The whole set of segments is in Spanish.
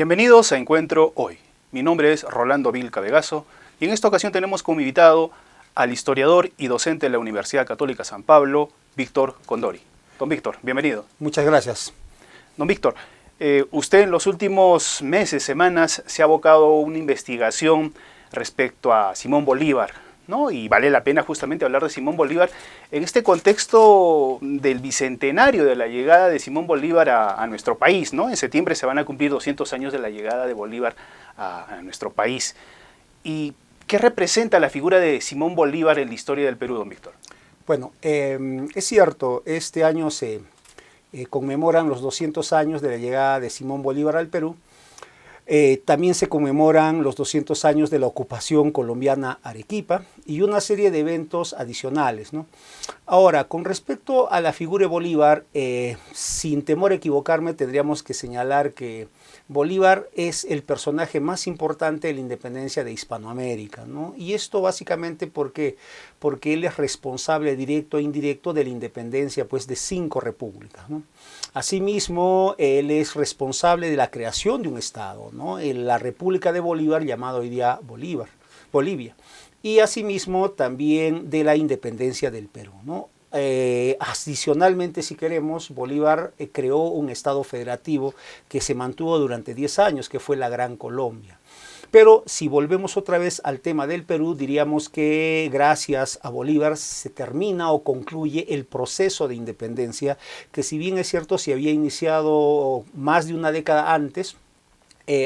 Bienvenidos a Encuentro Hoy. Mi nombre es Rolando Vilca Vegaso y en esta ocasión tenemos como invitado al historiador y docente de la Universidad Católica San Pablo, Víctor Condori. Don Víctor, bienvenido. Muchas gracias. Don Víctor, usted en los últimos meses, semanas, se ha abocado a una investigación respecto a Simón Bolívar, ¿no? Y vale la pena justamente hablar de Simón Bolívar en este contexto del bicentenario de la llegada de Simón Bolívar a nuestro país, ¿no? En septiembre se van a cumplir 200 años de la llegada de Bolívar a nuestro país. ¿Y qué representa la figura de Simón Bolívar en la historia del Perú, don Víctor? Bueno, es cierto, este año se conmemoran los 200 años de la llegada de Simón Bolívar al Perú. También se conmemoran los 200 años de la ocupación colombiana Arequipa y una serie de eventos adicionales, ¿no? Ahora, con respecto a la figura de Bolívar, sin temor a equivocarme, tendríamos que señalar que Bolívar es el personaje más importante de la independencia de Hispanoamérica, ¿no? Y esto básicamente porque él es responsable directo e indirecto de la independencia, pues, de 5 repúblicas, ¿no? Asimismo, él es responsable de la creación de un Estado, ¿no? En la República de Bolívar, llamado hoy día Bolivia. Y asimismo también de la independencia del Perú, ¿no? Adicionalmente, si queremos, Bolívar creó un Estado federativo que se mantuvo durante 10 años, que fue la Gran Colombia. Pero si volvemos otra vez al tema del Perú, diríamos que gracias a Bolívar se termina o concluye el proceso de independencia, que si bien es cierto se había iniciado más de una década antes,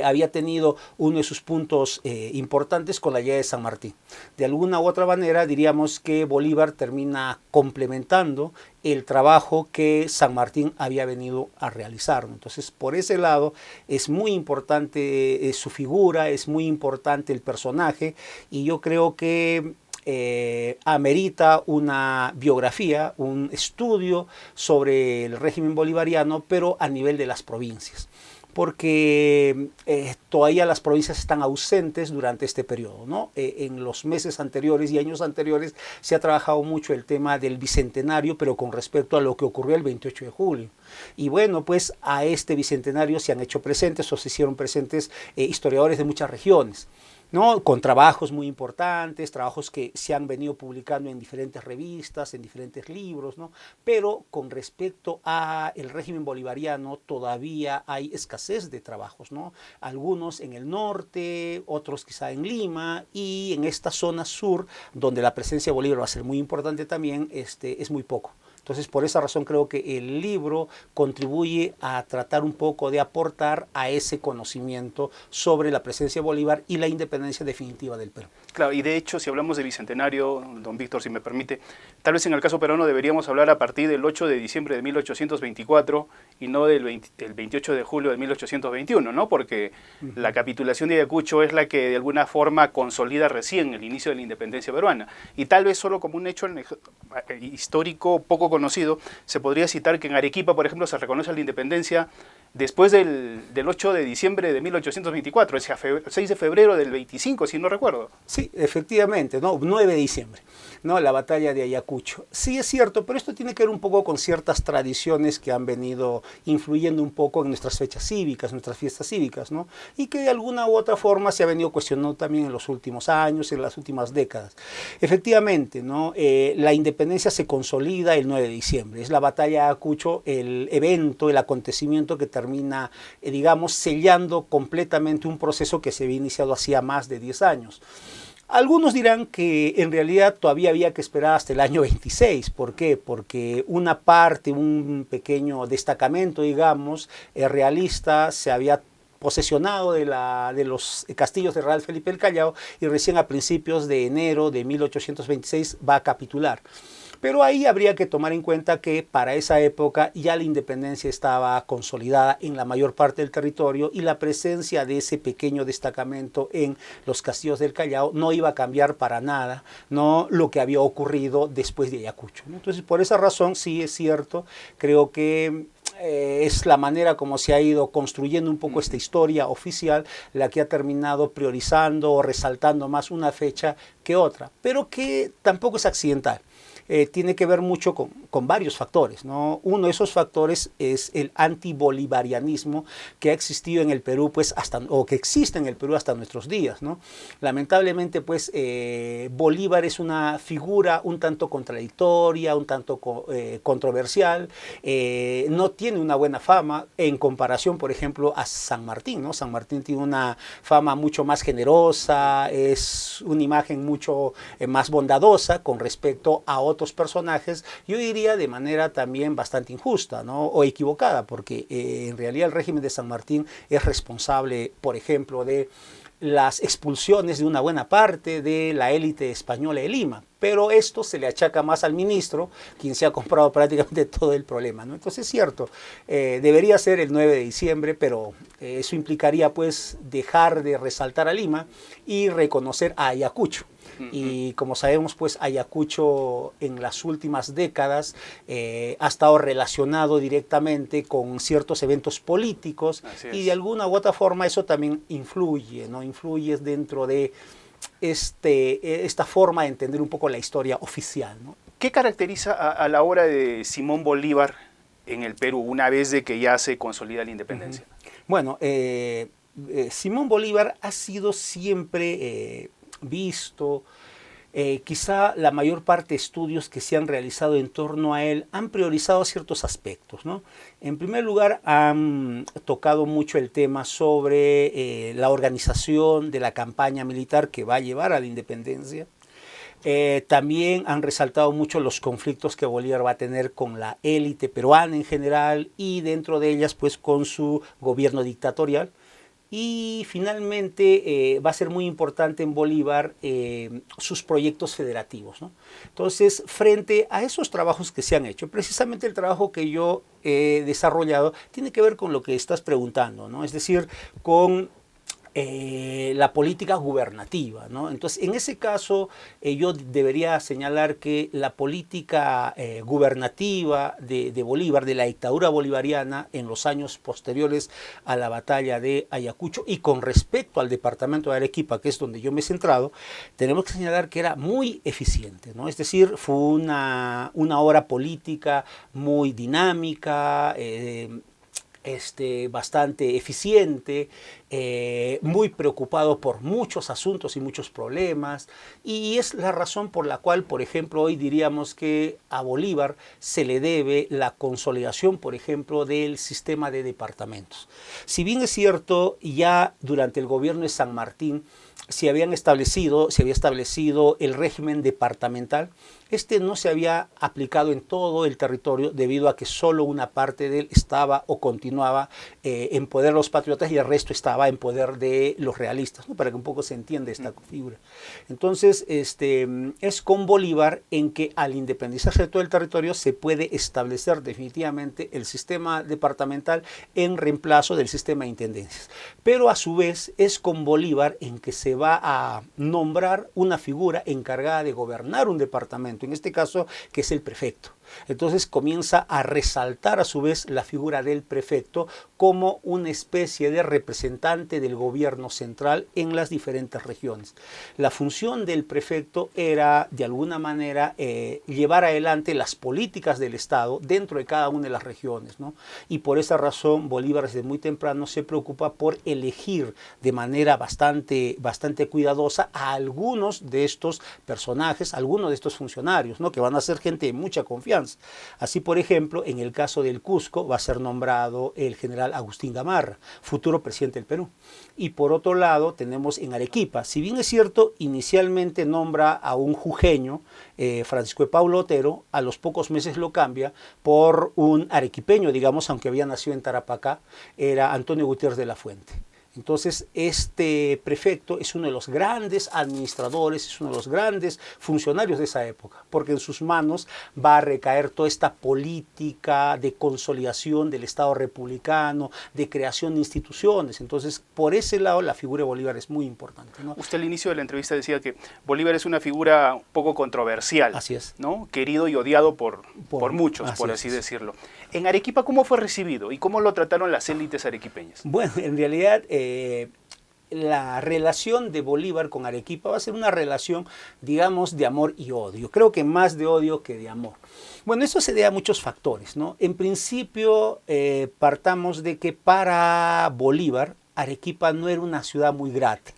había tenido uno de sus puntos importantes con la llegada de San Martín. De alguna u otra manera diríamos que Bolívar termina complementando el trabajo que San Martín había venido a realizar. Entonces, por ese lado es muy importante su figura, es muy importante el personaje, y yo creo que amerita una biografía, un estudio sobre el régimen bolivariano, pero a nivel de las provincias, porque todavía las provincias están ausentes durante este periodo, ¿no? En los meses anteriores y años anteriores se ha trabajado mucho el tema del bicentenario, pero con respecto a lo que ocurrió el 28 de julio. Y bueno, pues a este bicentenario se han hecho presentes o se hicieron presentes historiadores de muchas regiones, ¿no? Con trabajos muy importantes, trabajos que se han venido publicando en diferentes revistas, en diferentes libros, ¿no? Pero con respecto al régimen bolivariano todavía hay escasez de trabajos, ¿no? Algunos en el norte, otros quizá en Lima, y en esta zona sur, donde la presencia de Bolívar va a ser muy importante también, es muy poco. Entonces, por esa razón creo que el libro contribuye a tratar un poco de aportar a ese conocimiento sobre la presencia de Bolívar y la independencia definitiva del Perú. Claro, y de hecho, si hablamos de bicentenario, don Víctor, si me permite, tal vez en el caso peruano deberíamos hablar a partir del 8 de diciembre de 1824 y no del 28 de julio de 1821, ¿no? Porque la capitulación de Ayacucho es la que de alguna forma consolida recién el inicio de la independencia peruana. Y tal vez solo como un hecho histórico poco conocido, se podría citar que en Arequipa, por ejemplo, se reconoce la independencia después del 8 de diciembre de 1824, es 6 de febrero del 25, si no recuerdo. Sí, efectivamente, ¿no? 9 de diciembre, ¿no? La batalla de Ayacucho. Sí, es cierto, pero esto tiene que ver un poco con ciertas tradiciones que han venido influyendo un poco en nuestras fechas cívicas, nuestras fiestas cívicas, ¿no? Y que de alguna u otra forma se ha venido cuestionando también en los últimos años, en las últimas décadas. Efectivamente, ¿no? La independencia se consolida el 9 de diciembre. Es la batalla de Ayacucho el evento, el acontecimiento que termina, digamos, sellando completamente un proceso que se había iniciado hacía más de 10 años. Algunos dirán que en realidad todavía había que esperar hasta el año 26. ¿Por qué? Porque una parte, un pequeño destacamento, digamos, realista se había posesionado de los castillos de Real Felipe el Callao y recién a principios de enero de 1826 va a capitular. Pero ahí habría que tomar en cuenta que para esa época ya la independencia estaba consolidada en la mayor parte del territorio y la presencia de ese pequeño destacamento en los castillos del Callao no iba a cambiar para nada, ¿no?, lo que había ocurrido después de Ayacucho, ¿no? Entonces, por esa razón, sí es cierto, creo que es la manera como se ha ido construyendo un poco esta historia oficial la que ha terminado priorizando o resaltando más una fecha que otra, pero que tampoco es accidental. tiene que ver mucho con varios factores, ¿no? Uno de esos factores es el antibolivarianismo que ha existido en el Perú, pues, o que existe en el Perú hasta nuestros días, ¿no? Lamentablemente, pues, Bolívar es una figura un tanto contradictoria, un tanto controversial, no tiene una buena fama en comparación, por ejemplo, a San Martín, ¿no? San Martín tiene una fama mucho más generosa, es una imagen mucho más bondadosa con respecto a otros personajes, yo diría de manera también bastante injusta, ¿no? O equivocada, porque en realidad el régimen de San Martín es responsable, por ejemplo, de las expulsiones de una buena parte de la élite española de Lima, pero esto se le achaca más al ministro, quien se ha comprado prácticamente todo el problema, ¿no? Entonces es cierto, debería ser el 9 de diciembre, pero eso implicaría pues dejar de resaltar a Lima y reconocer a Ayacucho. Y como sabemos, pues Ayacucho en las últimas décadas ha estado relacionado directamente con ciertos eventos políticos y de alguna u otra forma eso también influye, ¿no? Influye dentro de esta forma de entender un poco la historia oficial, ¿no? ¿Qué caracteriza a la obra de Simón Bolívar en el Perú una vez de que ya se consolida la independencia? Bueno, Simón Bolívar ha sido siempre visto, quizá la mayor parte de estudios que se han realizado en torno a él han priorizado ciertos aspectos, ¿no? En primer lugar, han tocado mucho el tema sobre la organización de la campaña militar que va a llevar a la independencia. También han resaltado mucho los conflictos que Bolívar va a tener con la élite peruana en general y dentro de ellas pues con su gobierno dictatorial. Y finalmente va a ser muy importante en Bolívar sus proyectos federativos, ¿no? Entonces, frente a esos trabajos que se han hecho, precisamente el trabajo que yo he desarrollado tiene que ver con lo que estás preguntando, ¿no? Es decir, con la política gubernativa, ¿no? Entonces, en ese caso, yo debería señalar que la política gubernativa de Bolívar, de la dictadura bolivariana en los años posteriores a la batalla de Ayacucho y con respecto al departamento de Arequipa, que es donde yo me he centrado, tenemos que señalar que era muy eficiente, ¿no? Es decir, fue una obra política muy dinámica, bastante eficiente, muy preocupado por muchos asuntos y muchos problemas, y es la razón por la cual, por ejemplo, hoy diríamos que a Bolívar se le debe la consolidación, por ejemplo, del sistema de departamentos. Si bien es cierto, ya durante el gobierno de San Martín se había establecido el régimen departamental, este no se había aplicado en todo el territorio debido a que solo una parte de él estaba o continuaba en poder de los patriotas y el resto estaba en poder de los realistas, ¿no? Para que un poco se entienda esta figura. Entonces, es con Bolívar en que al independizarse de todo el territorio se puede establecer definitivamente el sistema departamental en reemplazo del sistema de intendencias. Pero a su vez es con Bolívar en que se va a nombrar una figura encargada de gobernar un departamento, en este caso que es el prefecto. Entonces comienza a resaltar a su vez la figura del prefecto como una especie de representante del gobierno central en las diferentes regiones. La función del prefecto era de alguna manera llevar adelante las políticas del Estado dentro de cada una de las regiones, ¿no? Y por esa razón Bolívar desde muy temprano se preocupa por elegir de manera bastante cuidadosa a algunos de estos personajes, algunos de estos funcionarios, ¿no? Que van a ser gente de mucha confianza. Así, por ejemplo, en el caso del Cusco va a ser nombrado el general Agustín Gamarra, futuro presidente del Perú. Y por otro lado tenemos en Arequipa, si bien es cierto, inicialmente nombra a un jujeño, Francisco de Paula Otero, a los pocos meses lo cambia por un arequipeño, digamos, aunque había nacido en Tarapacá, era Antonio Gutiérrez de la Fuente. Entonces, este prefecto es uno de los grandes administradores, es uno de los grandes funcionarios de esa época, porque en sus manos va a recaer toda esta política de consolidación del Estado republicano, de creación de instituciones. Entonces, por ese lado, la figura de Bolívar es muy importante, ¿no? Usted al inicio de la entrevista decía que Bolívar es una figura un poco controversial, así es, ¿no? Querido y odiado por muchos, por así decirlo. En Arequipa, ¿cómo fue recibido y cómo lo trataron las élites arequipeñas? Bueno, en realidad la relación de Bolívar con Arequipa va a ser una relación, digamos, de amor y odio. Creo que más de odio que de amor. Bueno, esto se debe a muchos factores, ¿no? En principio, partamos de que para Bolívar, Arequipa no era una ciudad muy grata.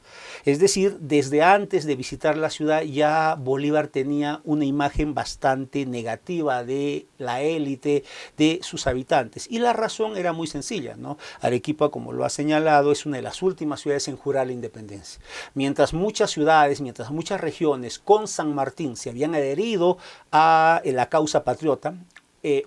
Es decir, desde antes de visitar la ciudad ya Bolívar tenía una imagen bastante negativa de la élite, de sus habitantes. Y la razón era muy sencilla, ¿no? Arequipa, como lo ha señalado, es una de las últimas ciudades en jurar la independencia. Mientras muchas ciudades, mientras muchas regiones con San Martín se habían adherido a la causa patriota,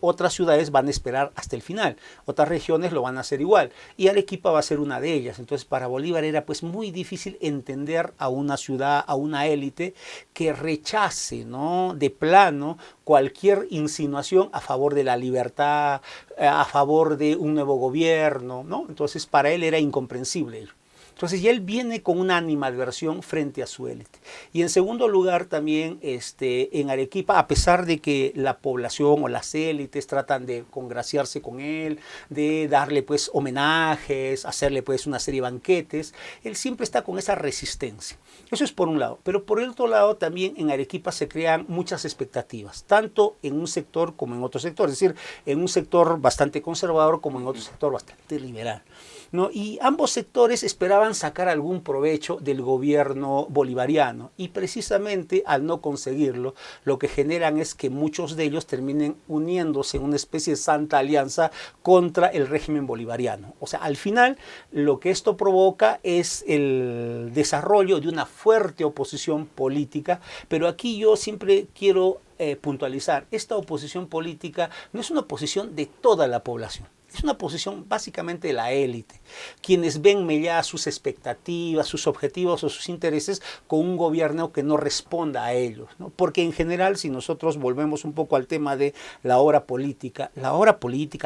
otras ciudades van a esperar hasta el final, otras regiones lo van a hacer igual y Arequipa va a ser una de ellas. Entonces para Bolívar era pues muy difícil entender a una ciudad, a una élite que rechace, ¿no?, de plano cualquier insinuación a favor de la libertad, a favor de un nuevo gobierno, ¿no? Entonces para él era incomprensible. Entonces ya él viene con una animadversión frente a su élite. Y en segundo lugar también en Arequipa, a pesar de que la población o las élites tratan de congraciarse con él, de darle pues homenajes, hacerle pues una serie de banquetes, él siempre está con esa resistencia. Eso es por un lado. Pero por el otro lado también en Arequipa se crean muchas expectativas, tanto en un sector como en otro sector. Es decir, en un sector bastante conservador como en otro sector bastante liberal, ¿no? Y ambos sectores esperaban sacar algún provecho del gobierno bolivariano y precisamente al no conseguirlo, lo que generan es que muchos de ellos terminen uniéndose en una especie de santa alianza contra el régimen bolivariano. O sea, al final lo que esto provoca es el desarrollo de una fuerte oposición política, pero aquí yo siempre quiero puntualizar, esta oposición política no es una oposición de toda la población. Es una posición básicamente de la élite, quienes ven melladas sus expectativas, sus objetivos o sus intereses con un gobierno que no responda a ellos, ¿no? Porque en general, si nosotros volvemos un poco al tema de la obra política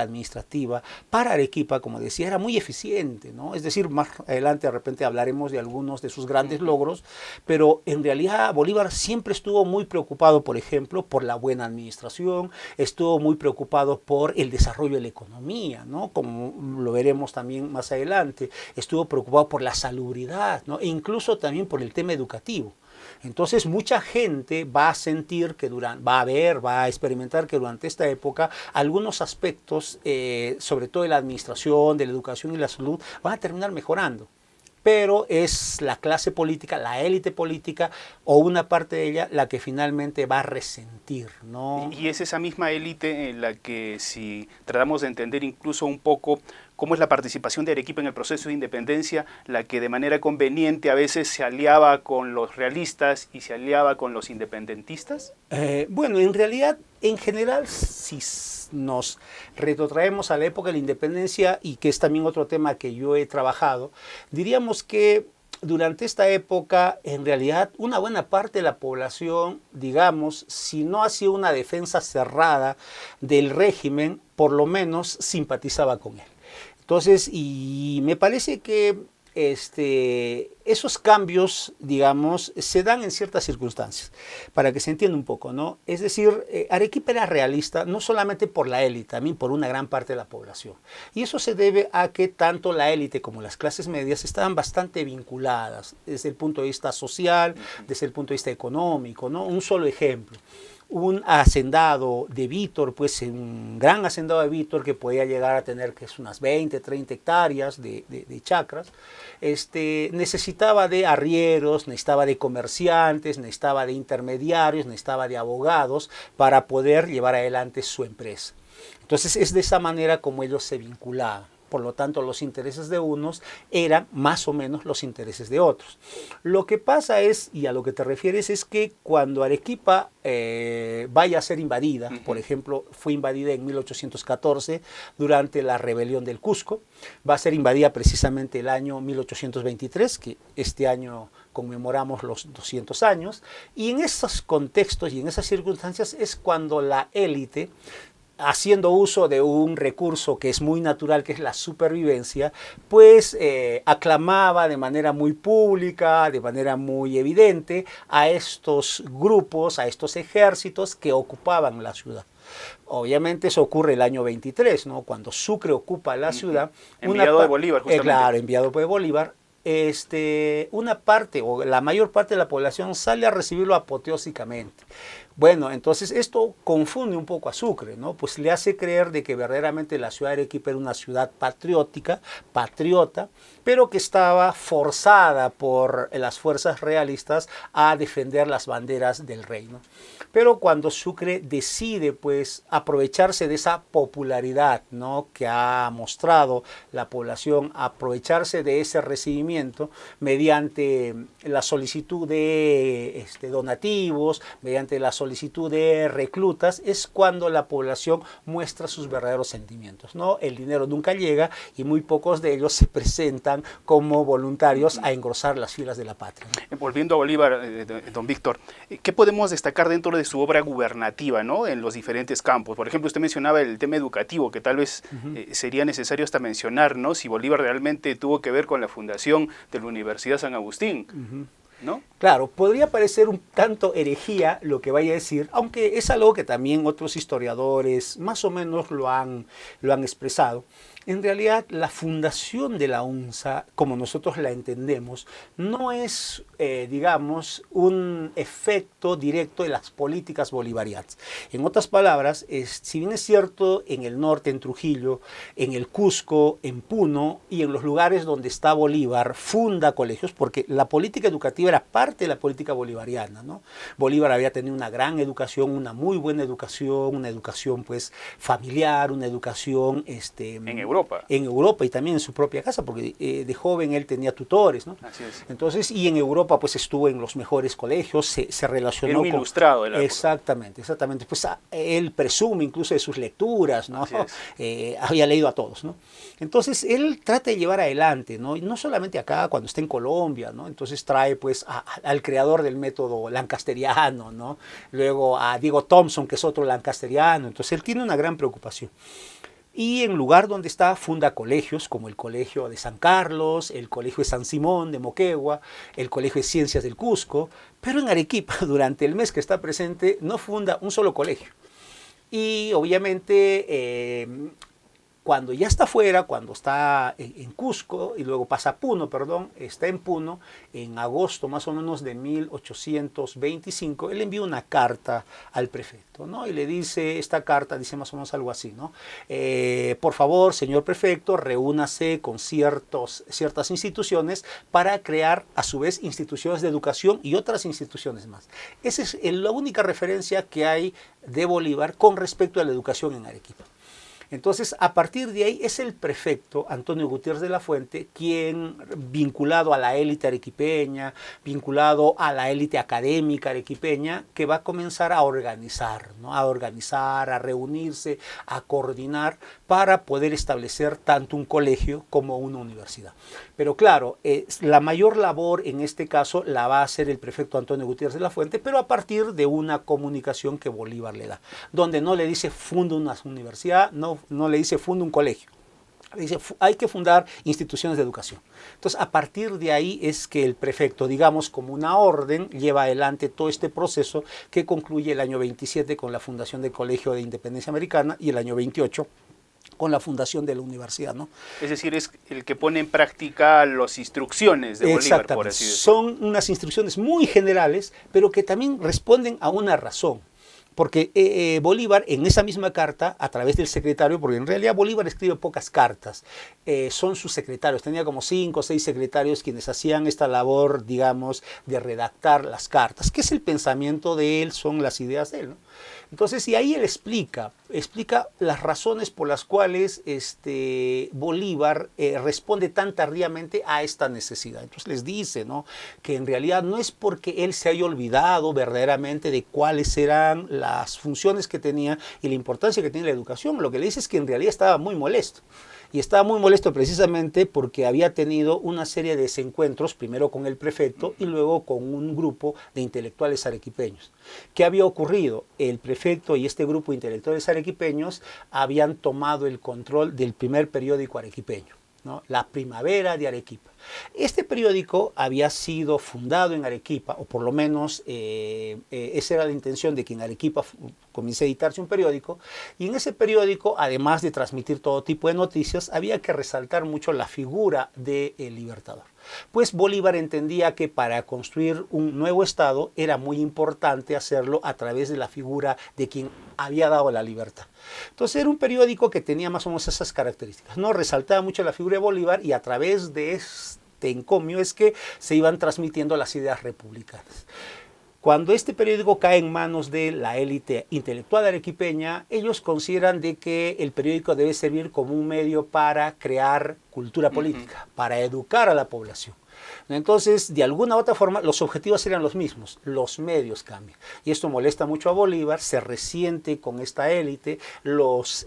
administrativa, para Arequipa, como decía, era muy eficiente, ¿no? Es decir, más adelante de repente hablaremos de algunos de sus grandes logros, pero en realidad Bolívar siempre estuvo muy preocupado, por ejemplo, por la buena administración, estuvo muy preocupado por el desarrollo de la economía, ¿no? Como lo veremos también más adelante, estuvo preocupado por la salubridad, ¿no? E incluso también por el tema educativo. Entonces mucha gente va a sentir que va a experimentar que durante esta época algunos aspectos, sobre todo de la administración, de la educación y la salud, van a terminar mejorando. Pero es la clase política, la élite política o una parte de ella la que finalmente va a resentir, ¿no? Y es esa misma élite en la que, si tratamos de entender incluso un poco cómo es la participación de Arequipa en el proceso de independencia, la que de manera conveniente a veces se aliaba con los realistas y se aliaba con los independentistas. Bueno, en realidad, en general, si nos retrotraemos a la época de la independencia, y que es también otro tema que yo he trabajado, diríamos que durante esta época, en realidad, una buena parte de la población, digamos, si no hacía una defensa cerrada del régimen, por lo menos simpatizaba con él. Entonces, y me parece que esos cambios, digamos, se dan en ciertas circunstancias, para que se entienda un poco, ¿no? Es decir, Arequipa era realista no solamente por la élite, también por una gran parte de la población. Y eso se debe a que tanto la élite como las clases medias estaban bastante vinculadas desde el punto de vista social, desde el punto de vista económico, ¿no? Un solo ejemplo. Un hacendado de Vítor, pues un gran hacendado de Vítor que podía llegar a tener que es unas 20, 30 hectáreas de chacras, necesitaba de arrieros, necesitaba de comerciantes, necesitaba de intermediarios, necesitaba de abogados para poder llevar adelante su empresa. Entonces es de esa manera como ellos se vinculaban. Por lo tanto, los intereses de unos eran más o menos los intereses de otros. Lo que pasa es, y a lo que te refieres, es que cuando Arequipa vaya a ser invadida, por ejemplo, fue invadida en 1814 durante la rebelión del Cusco, va a ser invadida precisamente el año 1823, que este año conmemoramos los 200 años, y en esos contextos y en esas circunstancias es cuando la élite, haciendo uso de un recurso que es muy natural, que es la supervivencia, pues aclamaba de manera muy pública, de manera muy evidente, a estos grupos, a estos ejércitos que ocupaban la ciudad. Obviamente eso ocurre el año 23, ¿no? Cuando Sucre ocupa la ciudad. Enviado de Bolívar, justamente. Claro, enviado por Bolívar. una parte o la mayor parte de la población sale a recibirlo apoteósicamente. Bueno, entonces esto confunde un poco a Sucre, ¿no? Pues le hace creer de que verdaderamente la ciudad de Arequipa era una ciudad patriótica, patriota, pero que estaba forzada por las fuerzas realistas a defender las banderas del reino. Pero cuando Sucre decide pues aprovecharse de esa popularidad, ¿no?, que ha mostrado la población, aprovecharse de ese recibimiento mediante la solicitud de donativos, mediante la solicitud de reclutas, es cuando la población muestra sus verdaderos sentimientos, ¿no? El dinero nunca llega y muy pocos de ellos se presentan como voluntarios a engrosar las filas de la patria, ¿no? Volviendo a Bolívar, don Víctor, ¿qué podemos destacar dentro de su obra gubernativa, ¿no?, en los diferentes campos? Por ejemplo, usted mencionaba el tema educativo, que tal vez sería necesario hasta mencionar, ¿no?, si Bolívar realmente tuvo que ver con la fundación de la Universidad San Agustín, ¿no? Claro, podría parecer un tanto herejía lo que vaya a decir, aunque es algo que también otros historiadores más o menos lo han expresado. En realidad, la fundación de la UNSA, como nosotros la entendemos, no es, digamos, un efecto directo de las políticas bolivarianas. En otras palabras, si bien es cierto, en el norte, en Trujillo, en el Cusco, en Puno y en los lugares donde está Bolívar, funda colegios, porque la política educativa era parte de la política bolivariana, ¿no? Bolívar había tenido una gran educación, una muy buena educación, una educación pues familiar, una educación en Europa y también en su propia casa, porque de joven él tenía tutores, ¿no? Así es. Entonces, y en Europa pues estuvo en los mejores colegios, se relacionó Era un ilustrado de la época. Exactamente. Pues él presume incluso de sus lecturas, ¿no? Había leído a todos, ¿no? Entonces, él trata de llevar adelante, ¿no? Y no solamente acá, cuando está en Colombia, ¿no? Entonces trae pues al creador del método lancasteriano, ¿no? Luego a Diego Thompson, que es otro lancasteriano. Entonces, él tiene una gran preocupación. Y en lugar donde está, funda colegios como el Colegio de San Carlos, el Colegio de San Simón de Moquegua, el Colegio de Ciencias del Cusco, pero en Arequipa, durante el mes que está presente, no funda un solo colegio. Y obviamente, cuando ya está fuera, cuando está en Cusco y luego pasa a Puno, está en Puno, en agosto más o menos de 1825, él envía una carta al prefecto, ¿no? Y le dice, esta carta dice más o menos algo así, ¿no? Por favor, señor prefecto, reúnase con ciertas instituciones para crear a su vez instituciones de educación y otras instituciones más. Esa es la única referencia que hay de Bolívar con respecto a la educación en Arequipa. Entonces, a partir de ahí es el prefecto Antonio Gutiérrez de la Fuente quien, vinculado a la élite arequipeña, vinculado a la élite académica arequipeña, que va a comenzar a organizar, ¿no? A reunirse, a coordinar para poder establecer tanto un colegio como una universidad. Pero claro, la mayor labor en este caso la va a hacer el prefecto Antonio Gutiérrez de la Fuente, pero a partir de una comunicación que Bolívar le da, donde no le dice funda una universidad, no le dice funda un colegio. Le dice hay que fundar instituciones de educación. Entonces, a partir de ahí es que el prefecto, digamos como una orden, lleva adelante todo este proceso que concluye el año 27 con la fundación del Colegio de Independencia Americana y el año 28 con la fundación de la universidad, ¿no? Es decir, es el que pone en práctica las instrucciones de Bolívar, por así decirlo. Son unas instrucciones muy generales, pero que también responden a una razón. Porque Bolívar en esa misma carta, a través del secretario, porque en realidad Bolívar escribe pocas cartas, son sus secretarios, tenía como 5 o 6 secretarios quienes hacían esta labor, digamos, de redactar las cartas. ¿Qué es el pensamiento de él? Son las ideas de él, ¿no? Entonces, y ahí él explica las razones por las cuales Bolívar responde tan tardíamente a esta necesidad. Entonces les dice, ¿no?, que en realidad no es porque él se haya olvidado verdaderamente de cuáles eran las funciones que tenía y la importancia que tiene la educación. Lo que le dice es que en realidad estaba muy molesto. Y estaba muy molesto precisamente porque había tenido una serie de desencuentros, primero con el prefecto y luego con un grupo de intelectuales arequipeños. ¿Qué había ocurrido? El prefecto y este grupo de intelectuales arequipeños habían tomado el control del primer periódico arequipeño, ¿no?, La Primavera de Arequipa. Este periódico había sido fundado en Arequipa, o por lo menos esa era la intención de que en Arequipa comience a editarse un periódico, y en ese periódico, además de transmitir todo tipo de noticias, había que resaltar mucho la figura del Libertador. Pues Bolívar entendía que para construir un nuevo Estado era muy importante hacerlo a través de la figura de quien había dado la libertad. Entonces era un periódico que tenía más o menos esas características, ¿no? Resaltaba mucho la figura de Bolívar y a través de este encomio es que se iban transmitiendo las ideas republicanas. Cuando este periódico cae en manos de la élite intelectual arequipeña, ellos consideran de que el periódico debe servir como un medio para crear cultura política, para educar a la población. Entonces, de alguna u otra forma, los objetivos eran los mismos, los medios cambian. Y esto molesta mucho a Bolívar, se resiente con esta élite, los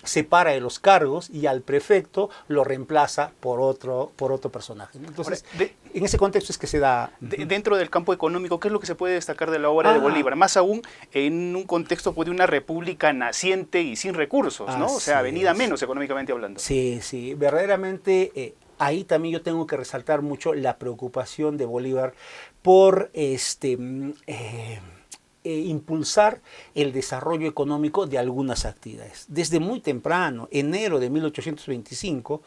separa de los cargos y al prefecto lo reemplaza por otro personaje. Entonces, en ese contexto es que se da... Dentro del campo económico, ¿qué es lo que se puede destacar de la obra de Bolívar? Más aún en un contexto de una república naciente y sin recursos, ¿no? O sea, venida menos económicamente hablando. Sí, sí, verdaderamente... ahí también yo tengo que resaltar mucho la preocupación de Bolívar por impulsar el desarrollo económico de algunas actividades. Desde muy temprano, enero de 1825,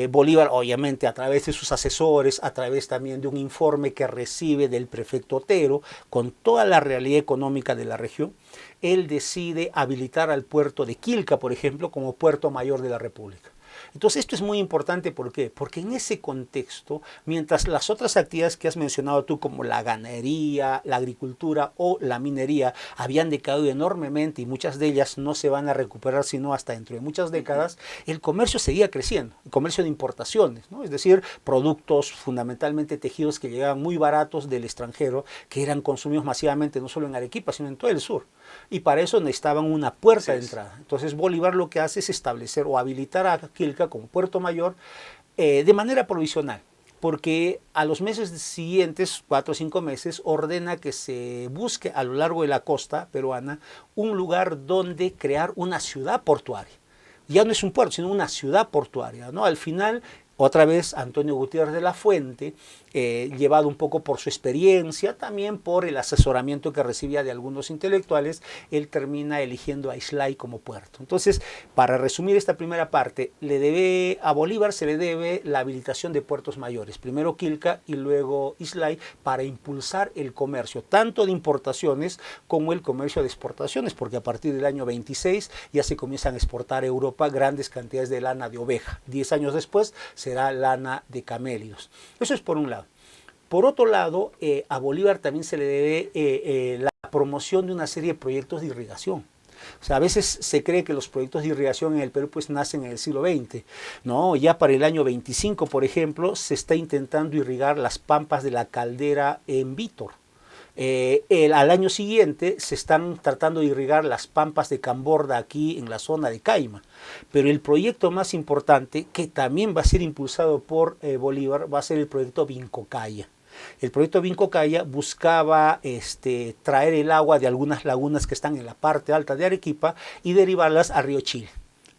Bolívar, obviamente a través de sus asesores, a través también de un informe que recibe del prefecto Otero, con toda la realidad económica de la región, él decide habilitar al puerto de Quilca, por ejemplo, como puerto mayor de la República. Entonces esto es muy importante, ¿por qué? Porque en ese contexto, mientras las otras actividades que has mencionado tú, como la ganadería, la agricultura o la minería, habían decaído enormemente y muchas de ellas no se van a recuperar sino hasta dentro de muchas décadas, el comercio seguía creciendo, el comercio de importaciones, ¿no? Es decir, productos fundamentalmente tejidos que llegaban muy baratos del extranjero, que eran consumidos masivamente no solo en Arequipa, sino en todo el sur. Y para eso necesitaban una puerta de entrada. Entonces Bolívar lo que hace es establecer o habilitar a Quilca como puerto mayor de manera provisional, porque a los meses siguientes, 4 o 5 meses, ordena que se busque a lo largo de la costa peruana un lugar donde crear una ciudad portuaria. Ya no es un puerto, sino una ciudad portuaria, ¿no? Al final, otra vez, Antonio Gutiérrez de la Fuente, llevado un poco por su experiencia, también por el asesoramiento que recibía de algunos intelectuales, él termina eligiendo a Islay como puerto. Entonces, para resumir esta primera parte, a Bolívar se le debe la habilitación de puertos mayores, primero Quilca y luego Islay, para impulsar el comercio, tanto de importaciones como el comercio de exportaciones, porque a partir del año 26 ya se comienzan a exportar a Europa grandes cantidades de lana de oveja. 10 años después será lana de camélidos. Eso es por un lado. Por otro lado, a Bolívar también se le debe la promoción de una serie de proyectos de irrigación. O sea, a veces se cree que los proyectos de irrigación en el Perú pues nacen en el siglo XX. No, ya para el año 25, por ejemplo, se está intentando irrigar las pampas de la Caldera en Vítor. Al año siguiente se están tratando de irrigar las pampas de Camborda aquí en la zona de Caima. Pero el proyecto más importante, que también va a ser impulsado por Bolívar, va a ser el proyecto Vincocaya. El proyecto Vincocaya buscaba traer el agua de algunas lagunas que están en la parte alta de Arequipa y derivarlas a Río Chile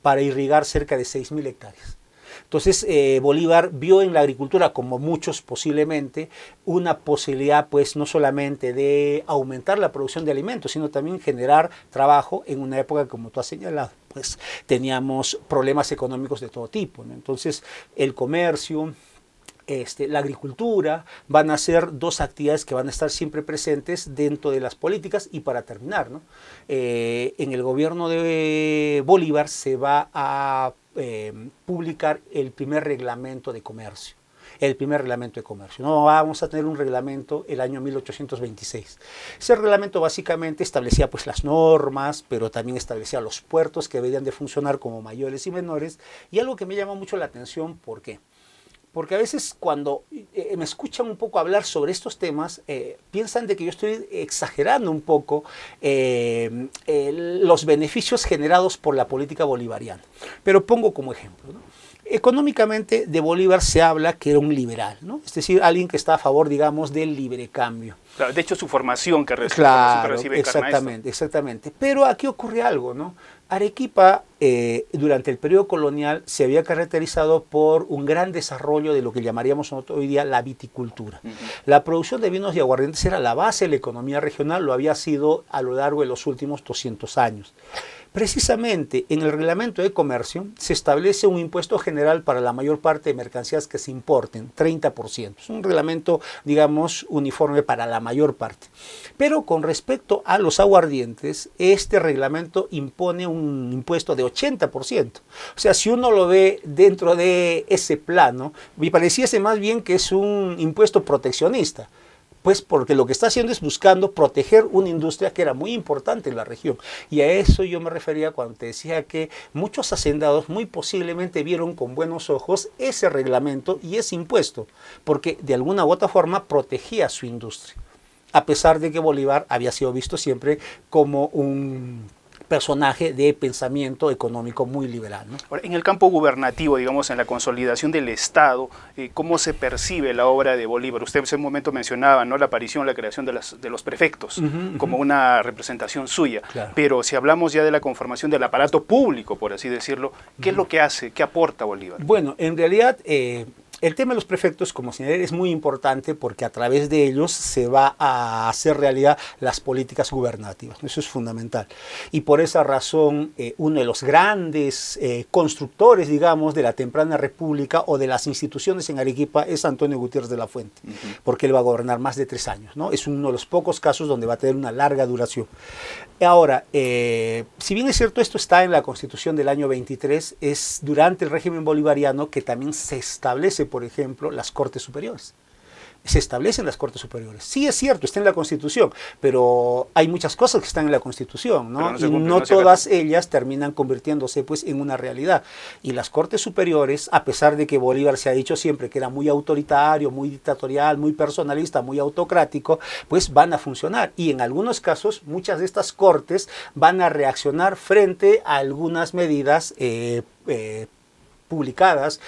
para irrigar cerca de 6.000 hectáreas. Entonces Bolívar vio en la agricultura, como muchos posiblemente, una posibilidad pues no solamente de aumentar la producción de alimentos, sino también generar trabajo en una época, como tú has señalado, pues teníamos problemas económicos de todo tipo, ¿no? Entonces el comercio, la agricultura van a ser dos actividades que van a estar siempre presentes dentro de las políticas. Y para terminar, ¿no? En el gobierno de Bolívar se va a publicar el primer reglamento de comercio. No vamos a tener un reglamento el año 1826. Ese reglamento básicamente establecía pues las normas, pero también establecía los puertos que deberían de funcionar como mayores y menores. Y algo que me llama mucho la atención, ¿por qué? Porque a veces cuando me escuchan un poco hablar sobre estos temas, piensan de que yo estoy exagerando un poco los beneficios generados por la política bolivariana. Pero pongo como ejemplo, ¿no? Económicamente de Bolívar se habla que era un liberal, ¿no? Es decir, alguien que está a favor, digamos, del libre cambio. Claro, de hecho su formación que recibe, claro, exactamente. Pero aquí ocurre algo, ¿no? Arequipa, durante el periodo colonial, se había caracterizado por un gran desarrollo de lo que llamaríamos hoy día la viticultura. La producción de vinos y aguardientes era la base de la economía regional, lo había sido a lo largo de los últimos 200 años. Precisamente en el reglamento de comercio se establece un impuesto general para la mayor parte de mercancías que se importen, 30%. Es un reglamento, digamos, uniforme para la mayor parte. Pero con respecto a los aguardientes, este reglamento impone un impuesto de 80%. O sea, si uno lo ve dentro de ese plano, me pareciese más bien que es un impuesto proteccionista. Pues porque lo que está haciendo es buscando proteger una industria que era muy importante en la región. Y a eso yo me refería cuando te decía que muchos hacendados muy posiblemente vieron con buenos ojos ese reglamento y ese impuesto, porque de alguna u otra forma protegía su industria, a pesar de que Bolívar había sido visto siempre como un personaje de pensamiento económico muy liberal, ¿no? Ahora, en el campo gubernativo, digamos, en la consolidación del Estado, ¿cómo se percibe la obra de Bolívar? Usted en ese momento mencionaba, ¿no?, la aparición, la creación de los prefectos como una representación suya. Claro. Pero si hablamos ya de la conformación del aparato público, por así decirlo, ¿qué es lo que hace, qué aporta Bolívar? Bueno, en realidad el tema de los prefectos, como señalé, es muy importante porque a través de ellos se va a hacer realidad las políticas gubernativas. Eso es fundamental. Y por esa razón, uno de los grandes constructores, digamos, de la temprana república o de las instituciones en Arequipa es Antonio Gutiérrez de la Fuente, porque él va a gobernar más de 3 años, ¿no? Es uno de los pocos casos donde va a tener una larga duración. Ahora, si bien es cierto, esto está en la Constitución del año 23, es durante el régimen bolivariano que también se establece, por ejemplo, las Cortes Superiores. Se establecen las Cortes Superiores. Sí, es cierto, está en la Constitución, pero hay muchas cosas que están en la Constitución, ¿no? Y no todas ellas terminan convirtiéndose pues en una realidad. Y las Cortes Superiores, a pesar de que Bolívar se ha dicho siempre que era muy autoritario, muy dictatorial, muy personalista, muy autocrático, pues van a funcionar. Y en algunos casos, muchas de estas Cortes van a reaccionar frente a algunas medidas publicadas,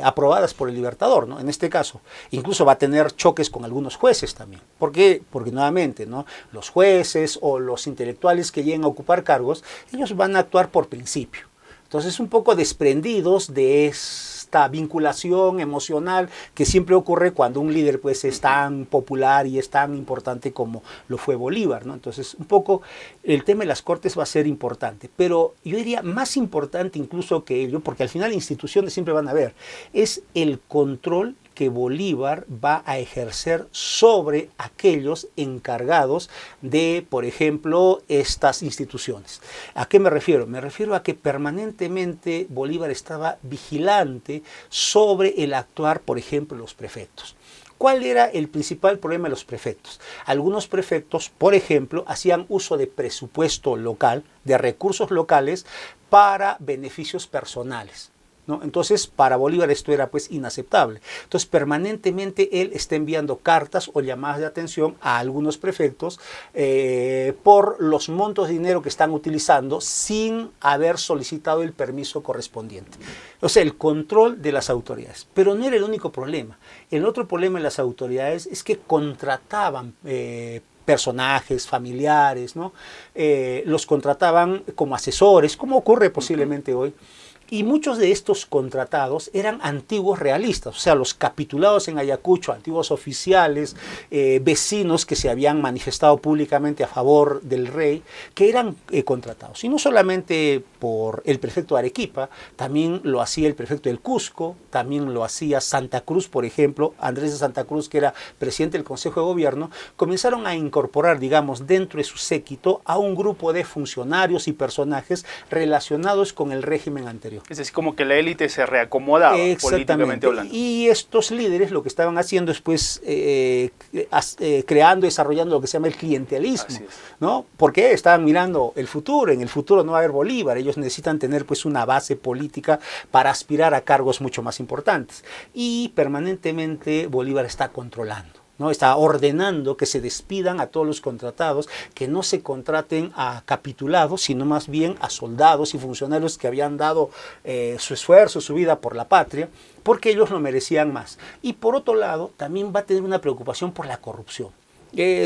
aprobadas por el Libertador, ¿no? En este caso, incluso va a tener choques con algunos jueces también. ¿Por qué? Porque nuevamente, ¿no?, los jueces o los intelectuales que lleguen a ocupar cargos, ellos van a actuar por principio. Entonces, un poco desprendidos de esta vinculación emocional que siempre ocurre cuando un líder pues es tan popular y es tan importante como lo fue Bolívar, ¿no? Entonces, un poco el tema de las Cortes va a ser importante, pero yo diría más importante incluso que ello, porque al final instituciones siempre van a haber, es el control que Bolívar va a ejercer sobre aquellos encargados de, por ejemplo, estas instituciones. ¿A qué me refiero? Me refiero a que permanentemente Bolívar estaba vigilante sobre el actuar, por ejemplo, de los prefectos. ¿Cuál era el principal problema de los prefectos? Algunos prefectos, por ejemplo, hacían uso de presupuesto local, de recursos locales, para beneficios personales, ¿no? Entonces, para Bolívar esto era pues inaceptable. Entonces, permanentemente él está enviando cartas o llamadas de atención a algunos prefectos por los montos de dinero que están utilizando sin haber solicitado el permiso correspondiente. O sea, el control de las autoridades. Pero no era el único problema. El otro problema de las autoridades es que contrataban personajes, familiares, ¿no? Los contrataban como asesores, como ocurre posiblemente hoy. Y muchos de estos contratados eran antiguos realistas, o sea, los capitulados en Ayacucho, antiguos oficiales, vecinos que se habían manifestado públicamente a favor del rey, que eran contratados. Y no solamente por el prefecto de Arequipa, también lo hacía el prefecto del Cusco, también lo hacía Santa Cruz, por ejemplo, Andrés de Santa Cruz, que era presidente del Consejo de Gobierno, comenzaron a incorporar, digamos, dentro de su séquito a un grupo de funcionarios y personajes relacionados con el régimen anterior. Es decir, como que la élite se reacomodaba políticamente hablando. Y estos líderes lo que estaban haciendo es pues creando, desarrollando lo que se llama el clientelismo, ¿no? Porque estaban mirando el futuro, en el futuro no va a haber Bolívar, ellos necesitan tener pues una base política para aspirar a cargos mucho más importantes. Y permanentemente Bolívar está controlando, ¿no? Está ordenando que se despidan a todos los contratados, que no se contraten a capitulados, sino más bien a soldados y funcionarios que habían dado su esfuerzo, su vida por la patria, porque ellos lo merecían más. Y por otro lado, también va a tener una preocupación por la corrupción.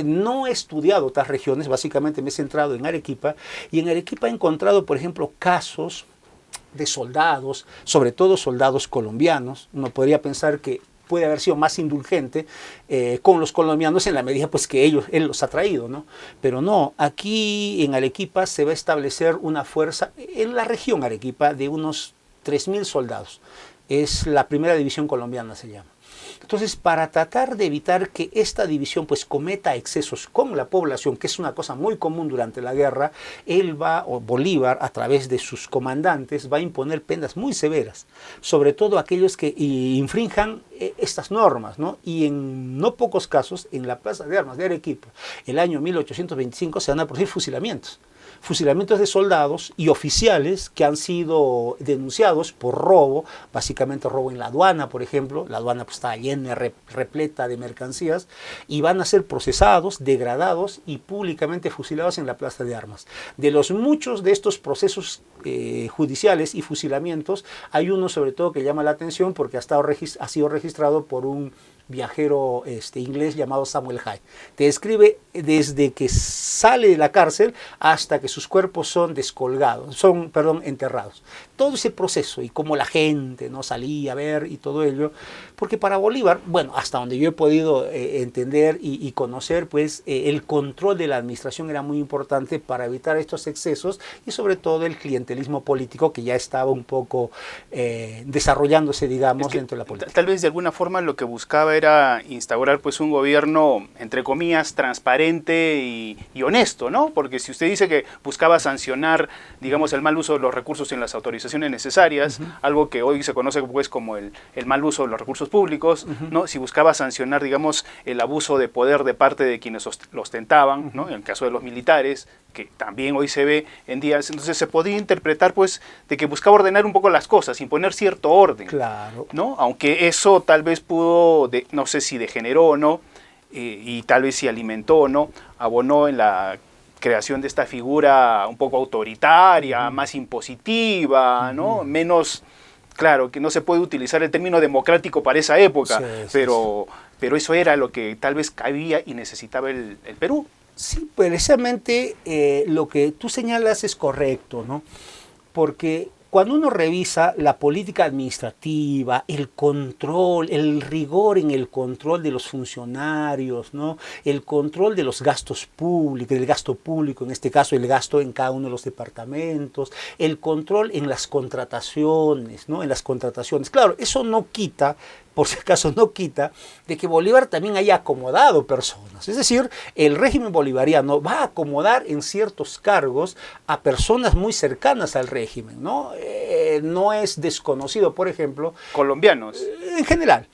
No he estudiado otras regiones, básicamente me he centrado en Arequipa, y en Arequipa he encontrado, por ejemplo, casos de soldados, sobre todo soldados colombianos. Uno podría pensar que puede haber sido más indulgente con los colombianos en la medida pues que él los ha traído, ¿no? Pero no, aquí en Arequipa se va a establecer una fuerza, en la región Arequipa, de unos 3.000 soldados. Es la primera división colombiana, se llama. Entonces, para tratar de evitar que esta división pues cometa excesos con la población, que es una cosa muy común durante la guerra, Bolívar, a través de sus comandantes, va a imponer penas muy severas, sobre todo aquellos que infrinjan estas normas, ¿no? Y en no pocos casos, en la Plaza de Armas de Arequipa, el año 1825, se van a producir fusilamientos de soldados y oficiales que han sido denunciados por robo, básicamente robo en la aduana, por ejemplo. La aduana pues, está llena, repleta de mercancías, y van a ser procesados, degradados y públicamente fusilados en la Plaza de Armas. De los muchos de estos procesos judiciales y fusilamientos, hay uno sobre todo que llama la atención porque ha sido registrado por un viajero inglés llamado Samuel Hay. Te describe desde que sale de la cárcel hasta que sus cuerpos son enterrados. Todo ese proceso y cómo la gente no salía a ver y todo ello, porque para Bolívar, bueno, hasta donde yo he podido entender y conocer, pues el control de la administración era muy importante para evitar estos excesos y sobre todo el clientelismo político que ya estaba un poco desarrollándose, digamos, dentro de la política. Tal vez de alguna forma lo que buscaba era instaurar pues un gobierno, entre comillas, transparente y honesto, ¿no? Porque si usted dice que buscaba sancionar, digamos, el mal uso de los recursos en las autorizaciones necesarias, algo que hoy se conoce pues como el mal uso de los recursos públicos, ¿no? Si buscaba sancionar, digamos, el abuso de poder de parte de quienes lo ostentaban, ¿no? En el caso de los militares, que también hoy se ve en días, entonces se podía interpretar pues de que buscaba ordenar un poco las cosas, imponer cierto orden, claro, ¿no? Aunque eso tal vez pudo, no sé si degeneró o no, y tal vez si alimentó o no, abonó en la creación de esta figura un poco autoritaria, más impositiva, ¿no? Menos, claro, que no se puede utilizar el término democrático para esa época, pero eso era lo que tal vez cabía y necesitaba el Perú. Sí, precisamente lo que tú señalas es correcto, ¿no? Porque cuando uno revisa la política administrativa, el control, el rigor en el control de los funcionarios, ¿no? El control de los gastos públicos, del gasto público, en este caso el gasto en cada uno de los departamentos, el control en las contrataciones, ¿no? En las contrataciones. Claro, eso no quita, por si acaso no quita, de que Bolívar también haya acomodado personas. Es decir, el régimen bolivariano va a acomodar en ciertos cargos a personas muy cercanas al régimen, ¿no? No es desconocido, por ejemplo... Colombianos. En general.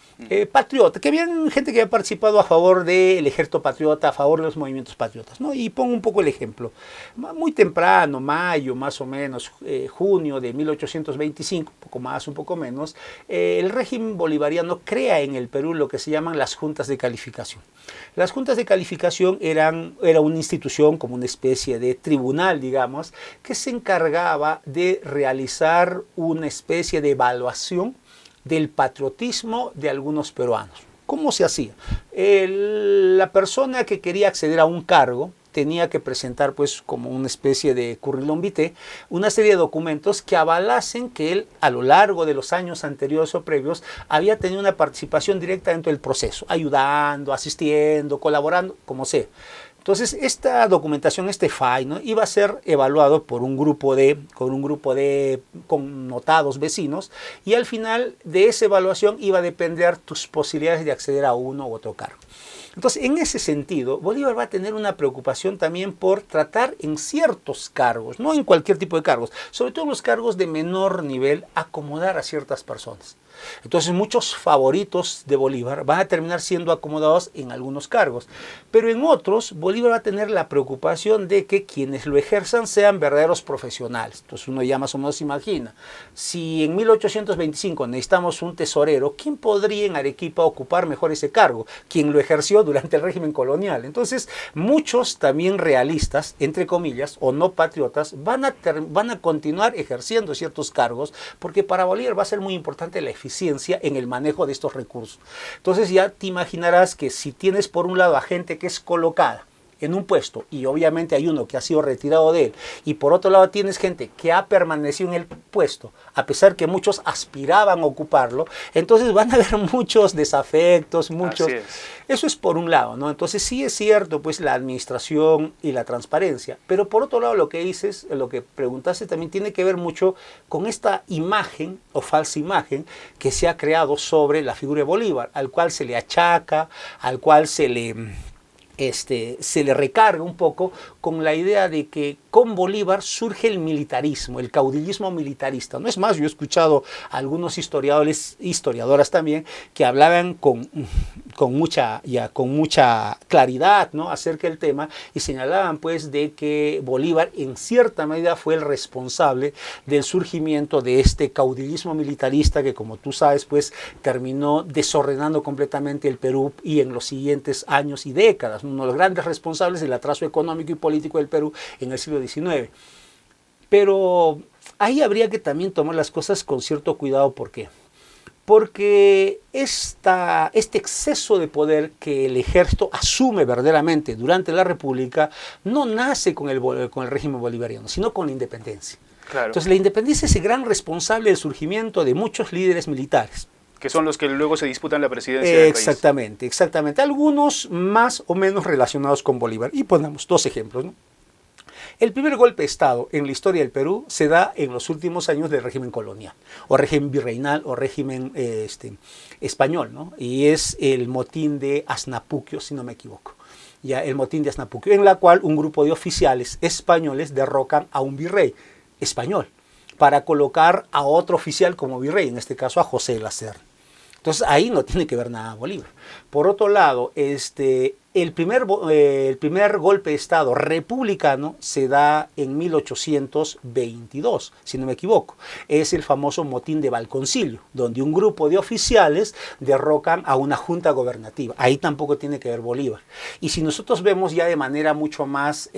Patriota, que había gente que había participado a favor del ejército patriota, a favor de los movimientos patriotas, ¿no? Y pongo un poco el ejemplo. Muy temprano, mayo más o menos, junio de 1825, un poco más, un poco menos, el régimen bolivariano crea en el Perú lo que se llaman las juntas de calificación. Las juntas de calificación era una institución como una especie de tribunal, digamos, que se encargaba de realizar una especie de evaluación del patriotismo de algunos peruanos. ¿Cómo se hacía? La persona que quería acceder a un cargo tenía que presentar, pues, como una especie de currículum vitae, una serie de documentos que avalasen que él, a lo largo de los años anteriores o previos, había tenido una participación directa dentro del proceso, ayudando, asistiendo, colaborando, como sea. Entonces, esta documentación, este FAI, ¿no? Iba a ser evaluado por un grupo de connotados vecinos, y al final de esa evaluación iba a depender tus posibilidades de acceder a uno u otro cargo. Entonces, en ese sentido, Bolívar va a tener una preocupación también por tratar en ciertos cargos, no en cualquier tipo de cargos, sobre todo los cargos de menor nivel, acomodar a ciertas personas. Entonces muchos favoritos de Bolívar van a terminar siendo acomodados en algunos cargos, pero en otros Bolívar va a tener la preocupación de que quienes lo ejerzan sean verdaderos profesionales. Entonces uno ya más o menos se imagina, si en 1825 necesitamos un tesorero, ¿quién podría en Arequipa ocupar mejor ese cargo? Quien lo ejerció durante el régimen colonial. Entonces muchos también realistas, entre comillas, o no patriotas, van a continuar ejerciendo ciertos cargos, porque para Bolívar va a ser muy importante la eficiencia en el manejo de estos recursos. Entonces ya te imaginarás que si tienes por un lado a gente que es colocada en un puesto y obviamente hay uno que ha sido retirado de él y por otro lado tienes gente que ha permanecido en el puesto a pesar que muchos aspiraban a ocuparlo, entonces van a haber muchos desafectos, muchos... Eso es por un lado, ¿no? Entonces sí es cierto, pues la administración y la transparencia, pero por otro lado lo que dices, lo que preguntaste también tiene que ver mucho con esta imagen o falsa imagen que se ha creado sobre la figura de Bolívar, al cual se le achaca, al cual se le recarga un poco con la idea de que con Bolívar surge el militarismo, el caudillismo militarista. No es más, yo he escuchado a algunos historiadoras también, que hablaban con mucha claridad, ¿no?, acerca del tema y señalaban pues de que Bolívar en cierta medida fue el responsable del surgimiento de este caudillismo militarista que, como tú sabes, pues terminó desordenando completamente el Perú y en los siguientes años y décadas, uno de los grandes responsables del atraso económico y político del Perú en el siglo XIX. Pero ahí habría que también tomar las cosas con cierto cuidado. ¿Por qué? Porque este exceso de poder que el ejército asume verdaderamente durante la República no nace con el régimen bolivariano, sino con la independencia. Claro. Entonces la independencia es el gran responsable del surgimiento de muchos líderes militares. Que son los que luego se disputan la presidencia del país. Exactamente, exactamente. Algunos más o menos relacionados con Bolívar. Y ponemos dos ejemplos, ¿no? El primer golpe de Estado en la historia del Perú se da en los últimos años del régimen colonial, o régimen virreinal, o régimen español, ¿no? Y es el motín de Asnapuquio, si no me equivoco. Ya, el motín de Asnapuquio, en la cual un grupo de oficiales españoles derrocan a un virrey español para colocar a otro oficial como virrey, en este caso a José de la Serna. Entonces ahí no tiene que ver nada Bolívar. Por otro lado, el primer golpe de Estado republicano se da en 1822, si no me equivoco. Es el famoso motín de Valconcillo, donde un grupo de oficiales derrocan a una junta gobernativa. Ahí tampoco tiene que ver Bolívar. Y si nosotros vemos ya de manera mucho más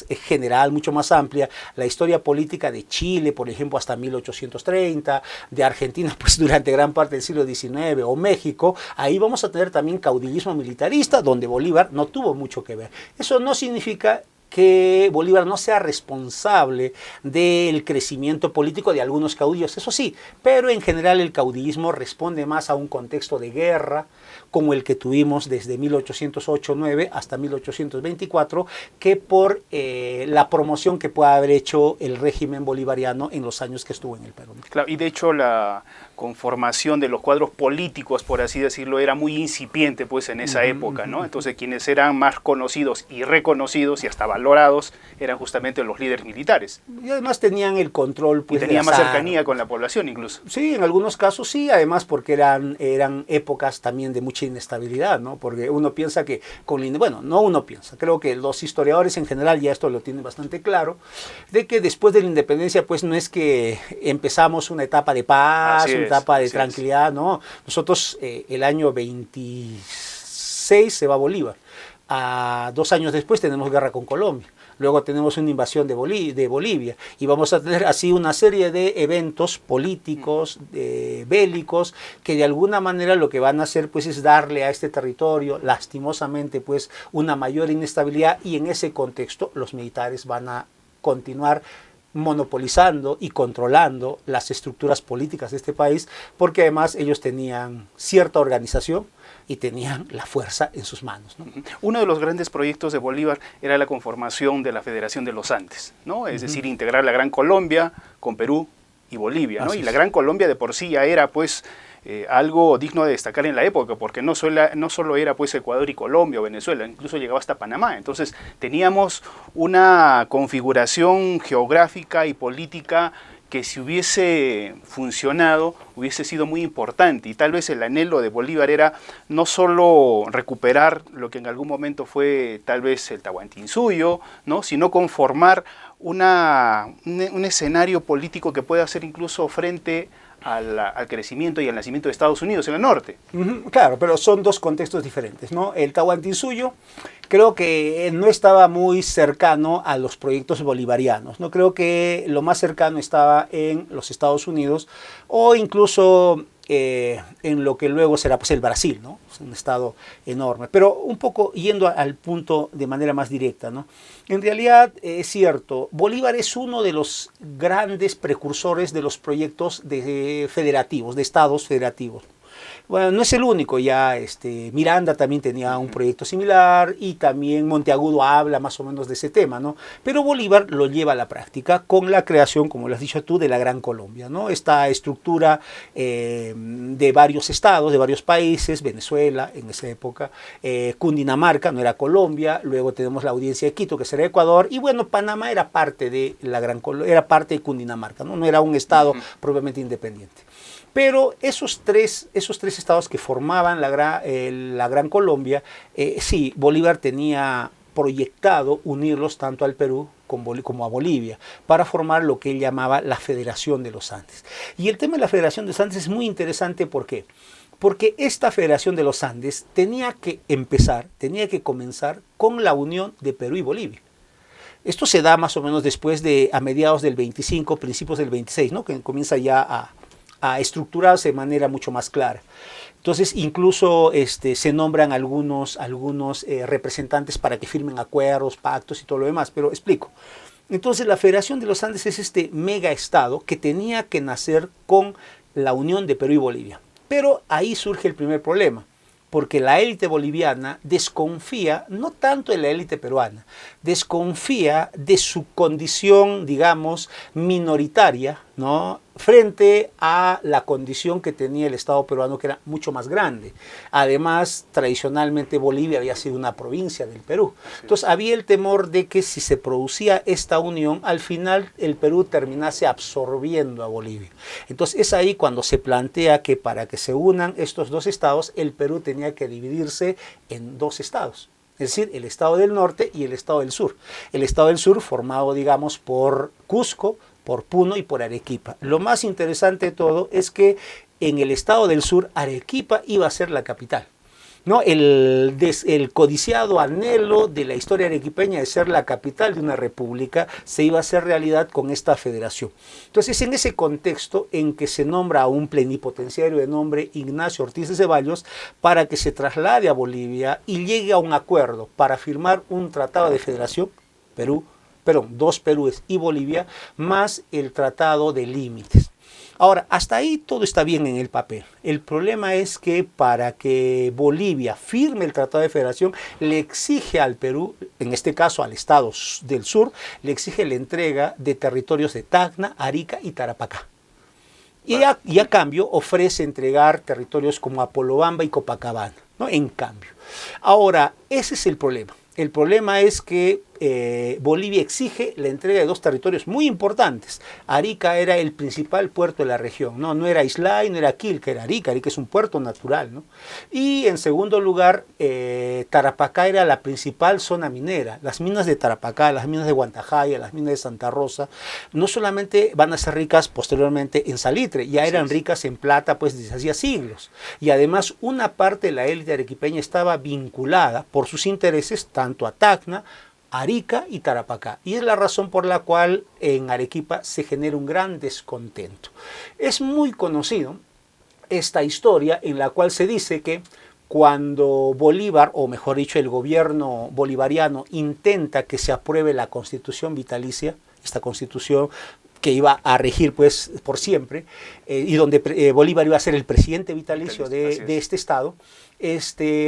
general, mucho más amplia, la historia política de Chile, por ejemplo, hasta 1830, de Argentina, pues durante gran parte del siglo XIX, o México, ahí vamos a tener también caudillismo militarista, donde Bolívar no tuvo mucho que ver. Eso no significa que Bolívar no sea responsable del crecimiento político de algunos caudillos, eso sí, pero en general el caudillismo responde más a un contexto de guerra, como el que tuvimos desde 1808-9 hasta 1824, que por la promoción que pueda haber hecho el régimen bolivariano en los años que estuvo en el Perú. Claro, y de hecho la conformación de los cuadros políticos, por así decirlo, era muy incipiente pues en esa época, ¿no? Entonces quienes eran más conocidos y reconocidos y hasta valorados eran justamente los líderes militares. Y además tenían el control, pues, y tenían más cercanía con la población incluso. Sí, en algunos casos sí, además porque eran épocas también de mucha inestabilidad, ¿no? Porque uno piensa que no uno piensa, creo que los historiadores en general ya esto lo tienen bastante claro, de que después de la independencia pues no es que empezamos una etapa de paz, una etapa de tranquilidad, no. Nosotros el año 26 se va Bolívar. 2 años después tenemos guerra con Colombia. Luego tenemos una invasión de Bolivia y vamos a tener así una serie de eventos políticos, bélicos, que de alguna manera lo que van a hacer pues es darle a este territorio, lastimosamente, pues una mayor inestabilidad, y en ese contexto los militares van a continuar monopolizando y controlando las estructuras políticas de este país, porque además ellos tenían cierta organización y tenían la fuerza en sus manos, ¿no? Uno de los grandes proyectos de Bolívar era la conformación de la Federación de los Andes, ¿no? Es decir, integrar la Gran Colombia con Perú y Bolivia, ¿no? Y la Gran Colombia de por sí ya era pues algo digno de destacar en la época, porque no solo era pues Ecuador y Colombia o Venezuela, incluso llegaba hasta Panamá. Entonces teníamos una configuración geográfica y política que si hubiese funcionado hubiese sido muy importante, y tal vez el anhelo de Bolívar era no solo recuperar lo que en algún momento fue tal vez el Tahuantinsuyo, ¿no?, sino conformar un escenario político que pueda hacer incluso frente al crecimiento y al nacimiento de Estados Unidos en el norte. Claro, pero son dos contextos diferentes, ¿no? El Tahuantinsuyo creo que no estaba muy cercano a los proyectos bolivarianos, ¿no? Creo que lo más cercano estaba en los Estados Unidos, o incluso en lo que luego será pues el Brasil, ¿no? Es un estado enorme. Pero un poco yendo al punto de manera más directa, ¿no? En realidad es cierto, Bolívar es uno de los grandes precursores de los proyectos federativos, de estados federativos. Bueno, no es el único, ya Miranda también tenía un proyecto similar y también Monteagudo habla más o menos de ese tema, ¿no? Pero Bolívar lo lleva a la práctica con la creación, como lo has dicho tú, de la Gran Colombia, ¿no? Esta estructura de varios estados, de varios países, Venezuela en esa época, Cundinamarca, no era Colombia, luego tenemos la Audiencia de Quito, que será Ecuador, y bueno, Panamá era parte de la Gran Colombia, era parte de Cundinamarca, ¿no? No era un estado propiamente independiente. Pero esos tres estados que formaban la Gran Colombia, sí, Bolívar tenía proyectado unirlos tanto al Perú como a Bolivia, para formar lo que él llamaba la Federación de los Andes. Y el tema de la Federación de los Andes es muy interesante, ¿por qué? Porque esta Federación de los Andes tenía que comenzar con la unión de Perú y Bolivia. Esto se da más o menos después a mediados del 25, principios del 26, ¿no? Que comienza ya a estructurarse de manera mucho más clara. Entonces, incluso se nombran algunos representantes para que firmen acuerdos, pactos y todo lo demás, pero explico. Entonces, la Federación de los Andes es este mega estado que tenía que nacer con la unión de Perú y Bolivia. Pero ahí surge el primer problema, porque la élite boliviana desconfía, no tanto de la élite peruana, desconfía de su condición, digamos, minoritaria, ¿no?, frente a la condición que tenía el Estado peruano, que era mucho más grande. Además, tradicionalmente Bolivia había sido una provincia del Perú. Entonces había el temor de que si se producía esta unión, al final el Perú terminase absorbiendo a Bolivia. Entonces es ahí cuando se plantea que para que se unan estos dos estados, el Perú tenía que dividirse en dos estados. Es decir, el estado del norte y el estado del sur. El estado del sur formado, digamos, por Cusco, por Puno y por Arequipa. Lo más interesante de todo es que en el estado del sur, Arequipa iba a ser la capital, ¿no? El codiciado anhelo de la historia arequipeña de ser la capital de una república se iba a hacer realidad con esta federación. Entonces, en ese contexto en que se nombra a un plenipotenciario de nombre Ignacio Ortiz de Ceballos para que se traslade a Bolivia y llegue a un acuerdo para firmar un tratado de federación, dos Perúes y Bolivia, más el tratado de límites. Ahora, hasta ahí todo está bien en el papel. El problema es que para que Bolivia firme el Tratado de Federación, le exige al Perú, en este caso al Estado del Sur, le exige la entrega de territorios de Tacna, Arica y Tarapacá. Y a cambio ofrece entregar territorios como Apolobamba y Copacabana, ¿no? En cambio. Ahora, ese es el problema. El problema es que Bolivia exige la entrega de dos territorios muy importantes. Arica era el principal puerto de la región, no era Islay, no era Quilca, era Arica. Arica es un puerto natural, ¿no? Y en segundo lugar, Tarapacá era la principal zona minera. Las minas de Tarapacá, las minas de Guantajaya, las minas de Santa Rosa, no solamente van a ser ricas posteriormente en salitre, ya eran ricas en plata pues desde hacía siglos. Y además una parte de la élite arequipeña estaba vinculada por sus intereses tanto a Tacna, Arica y Tarapacá. Y es la razón por la cual en Arequipa se genera un gran descontento. Es muy conocido esta historia en la cual se dice que cuando Bolívar, o mejor dicho, el gobierno bolivariano intenta que se apruebe la Constitución vitalicia, esta Constitución que iba a regir pues por siempre, y donde Bolívar iba a ser el presidente vitalicio de este estado,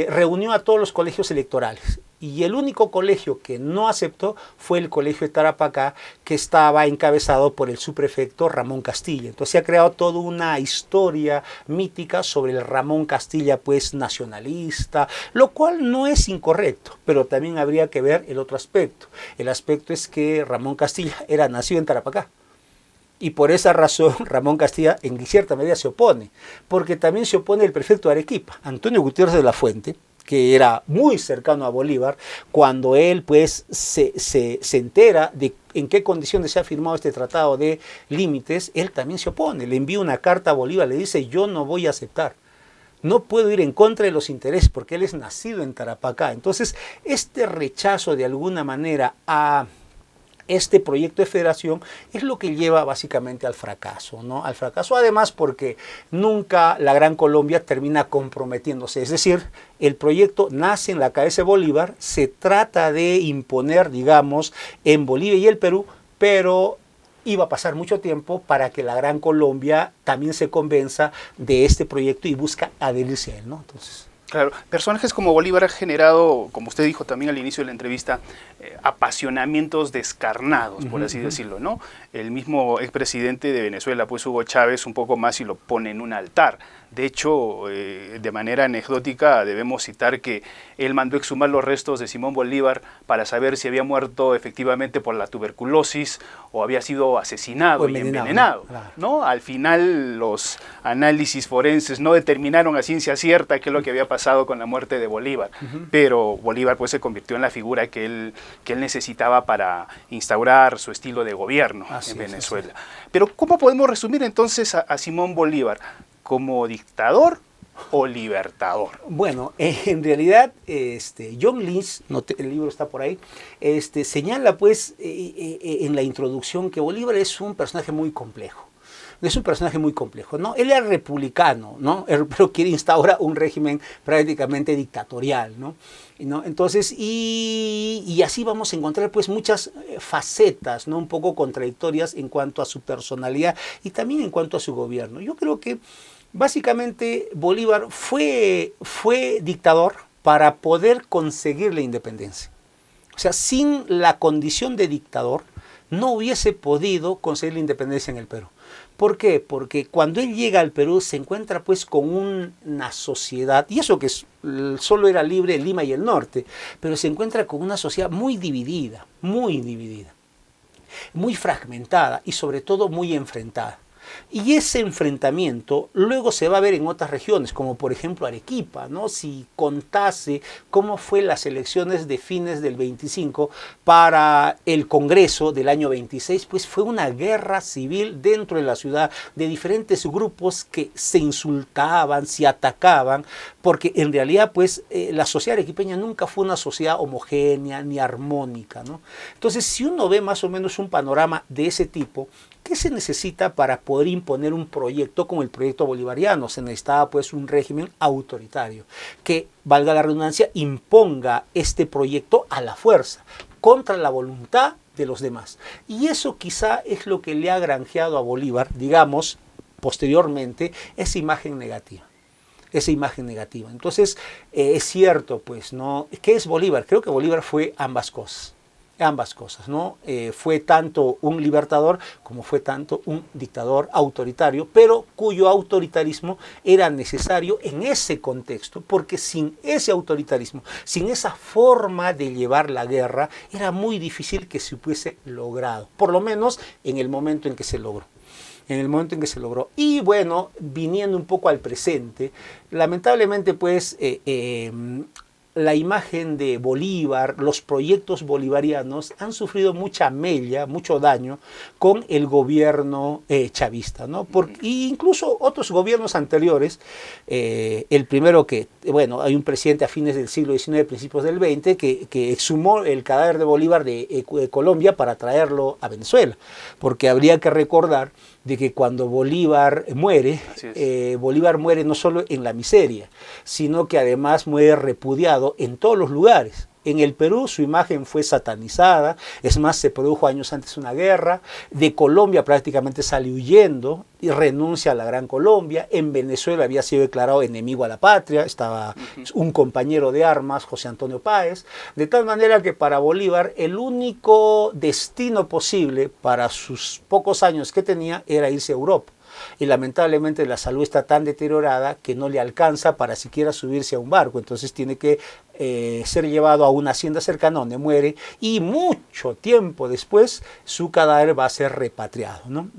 reunió a todos los colegios electorales. Y el único colegio que no aceptó fue el colegio de Tarapacá, que estaba encabezado por el subprefecto Ramón Castilla. Entonces se ha creado toda una historia mítica sobre el Ramón Castilla, pues nacionalista, lo cual no es incorrecto, pero también habría que ver el otro aspecto. El aspecto es que Ramón Castilla era nacido en Tarapacá. Y por esa razón Ramón Castilla en cierta medida se opone, porque también se opone el prefecto de Arequipa, Antonio Gutiérrez de la Fuente, que era muy cercano a Bolívar. Cuando él pues se entera de en qué condiciones se ha firmado este tratado de límites, él también se opone, le envía una carta a Bolívar, le dice: yo no voy a aceptar, no puedo ir en contra de los intereses porque él es nacido en Tarapacá. Entonces este rechazo de alguna manera a este proyecto de federación es lo que lleva básicamente al fracaso, ¿no? Al fracaso, además, porque nunca la Gran Colombia termina comprometiéndose. Es decir, el proyecto nace en la cabeza de Bolívar, se trata de imponer, digamos, en Bolivia y el Perú, pero iba a pasar mucho tiempo para que la Gran Colombia también se convenza de este proyecto y busca adherirse a él, ¿no? Entonces, claro, personajes como Bolívar han generado, como usted dijo también al inicio de la entrevista, apasionamientos descarnados, por así decirlo, ¿no? El mismo expresidente de Venezuela, pues Hugo Chávez, un poco más y lo pone en un altar. De hecho, de manera anecdótica, debemos citar que él mandó exhumar los restos de Simón Bolívar para saber si había muerto efectivamente por la tuberculosis o había sido asesinado y envenenado, claro. ¿no? Al final, los análisis forenses no determinaron a ciencia cierta qué es lo que había pasado con la muerte de Bolívar, pero Bolívar pues se convirtió en la figura que él necesitaba para instaurar su estilo de gobierno en Venezuela. Pero ¿cómo podemos resumir entonces a Simón Bolívar? ¿Como dictador o libertador? Bueno, en realidad John Lynch, el libro está por ahí, señala pues en la introducción que Bolívar es un personaje muy complejo. Es un personaje muy complejo, ¿no? Él era republicano, ¿no? Pero quiere instaurar un régimen prácticamente dictatorial, ¿no? Entonces, y así vamos a encontrar pues muchas facetas, ¿no? Un poco contradictorias en cuanto a su personalidad y también en cuanto a su gobierno. Yo creo que básicamente Bolívar fue dictador para poder conseguir la independencia. O sea, sin la condición de dictador no hubiese podido conseguir la independencia en el Perú. ¿Por qué? Porque cuando él llega al Perú se encuentra pues con una sociedad, y eso que solo era libre Lima y el norte, pero se encuentra con una sociedad muy dividida, muy fragmentada y sobre todo muy enfrentada. Y ese enfrentamiento luego se va a ver en otras regiones, como por ejemplo Arequipa, ¿no? Si contase cómo fue las elecciones de fines del 25 para el Congreso del año 26, pues fue una guerra civil dentro de la ciudad de diferentes grupos que se insultaban, se atacaban, porque en realidad pues la sociedad arequipeña nunca fue una sociedad homogénea ni armónica, ¿no? Entonces, si uno ve más o menos un panorama de ese tipo, ¿qué se necesita para poder imponer un proyecto como el proyecto bolivariano? Se necesitaba pues un régimen autoritario que, valga la redundancia, imponga este proyecto a la fuerza, contra la voluntad de los demás. Y eso quizá es lo que le ha granjeado a Bolívar, digamos, posteriormente, esa imagen negativa. Entonces, es cierto, pues, ¿no? ¿Qué es Bolívar? Creo que Bolívar fue ambas cosas, ¿no? Fue tanto un libertador como fue tanto un dictador autoritario, pero cuyo autoritarismo era necesario en ese contexto, porque sin ese autoritarismo, sin esa forma de llevar la guerra, era muy difícil que se hubiese logrado, por lo menos en el momento en que se logró. Y bueno, viniendo un poco al presente, lamentablemente pues la imagen de Bolívar, los proyectos bolivarianos han sufrido mucha mella, mucho daño con el gobierno chavista, ¿no? Incluso otros gobiernos anteriores, el primero que, bueno, hay un presidente a fines del siglo XIX, principios del XX, que exhumó el cadáver de Bolívar de Colombia para traerlo a Venezuela, porque habría que recordar de que cuando Bolívar muere no solo en la miseria, sino que además muere repudiado en todos los lugares. En el Perú su imagen fue satanizada, es más, se produjo años antes una guerra, de Colombia prácticamente sale huyendo y renuncia a la Gran Colombia, en Venezuela había sido declarado enemigo a la patria, estaba un compañero de armas, José Antonio Páez, de tal manera que para Bolívar el único destino posible para sus pocos años que tenía era irse a Europa. Y lamentablemente la salud está tan deteriorada que no le alcanza para siquiera subirse a un barco, entonces tiene que ser llevado a una hacienda cercana donde muere y mucho tiempo después su cadáver va a ser repatriado, ¿no?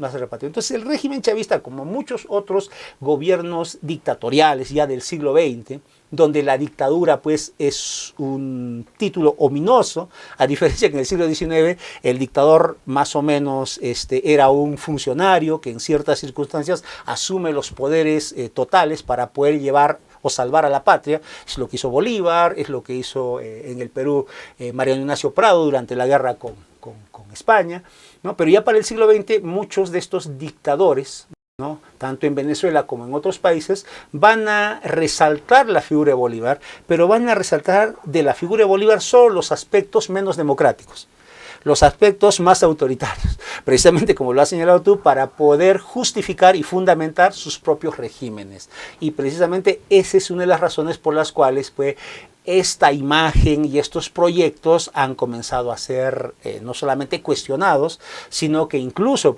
Entonces el régimen chavista, como muchos otros gobiernos dictatoriales ya del siglo XX, donde la dictadura pues es un título ominoso, a diferencia que en el siglo XIX el dictador más o menos era un funcionario que en ciertas circunstancias asume los poderes totales para poder llevar o salvar a la patria. Es lo que hizo Bolívar, es lo que hizo en el Perú Mariano Ignacio Prado durante la guerra con en España, ¿no? Pero ya para el siglo XX muchos de estos dictadores, ¿no?, tanto en Venezuela como en otros países, van a resaltar la figura de Bolívar, pero van a resaltar de la figura de Bolívar solo los aspectos menos democráticos, los aspectos más autoritarios, precisamente como lo has señalado tú, para poder justificar y fundamentar sus propios regímenes. Y precisamente esa es una de las razones por las cuales pues, esta imagen y estos proyectos han comenzado a ser no solamente cuestionados, sino que incluso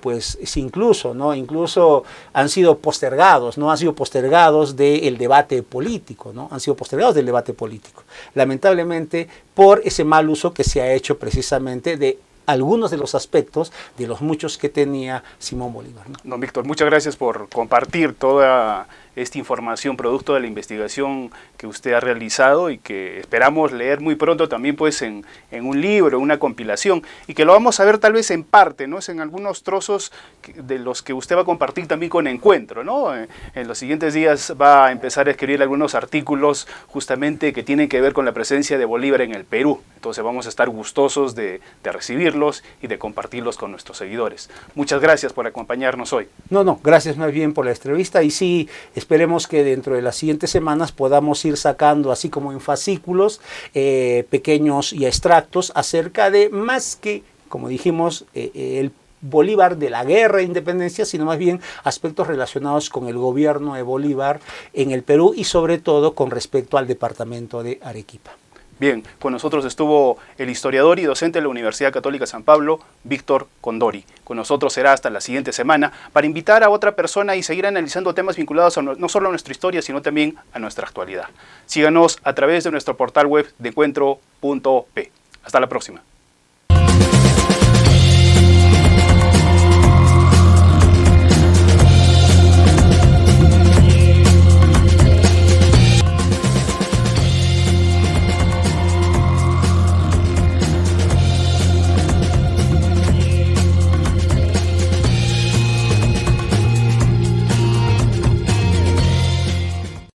han sido postergados, ¿no? Han sido postergados del debate político, ¿no? Han sido postergados del debate político, lamentablemente por ese mal uso que se ha hecho precisamente de algunos de los aspectos de los muchos que tenía Simón Bolívar, ¿no? Don Víctor, muchas gracias por compartir toda esta información producto de la investigación que usted ha realizado y que esperamos leer muy pronto también pues en un libro, una compilación, y que lo vamos a ver tal vez en parte, ¿no? Es en algunos trozos de los que usted va a compartir también con Encuentro, ¿no? En los siguientes días va a empezar a escribir algunos artículos justamente que tienen que ver con la presencia de Bolívar en el Perú. Entonces vamos a estar gustosos de recibirlos y de compartirlos con nuestros seguidores. Muchas gracias por acompañarnos hoy. No, gracias más bien por la entrevista, y sí, esperemos que dentro de las siguientes semanas podamos ir sacando, así como en fascículos, pequeños y extractos acerca de más que, como dijimos, el Bolívar de la guerra de independencia, sino más bien aspectos relacionados con el gobierno de Bolívar en el Perú y sobre todo con respecto al departamento de Arequipa. Bien, con nosotros estuvo el historiador y docente de la Universidad Católica San Pablo, Víctor Condori. Con nosotros será hasta la siguiente semana para invitar a otra persona y seguir analizando temas vinculados a no solo a nuestra historia, sino también a nuestra actualidad. Síganos a través de nuestro portal web de encuentro.p. Hasta la próxima.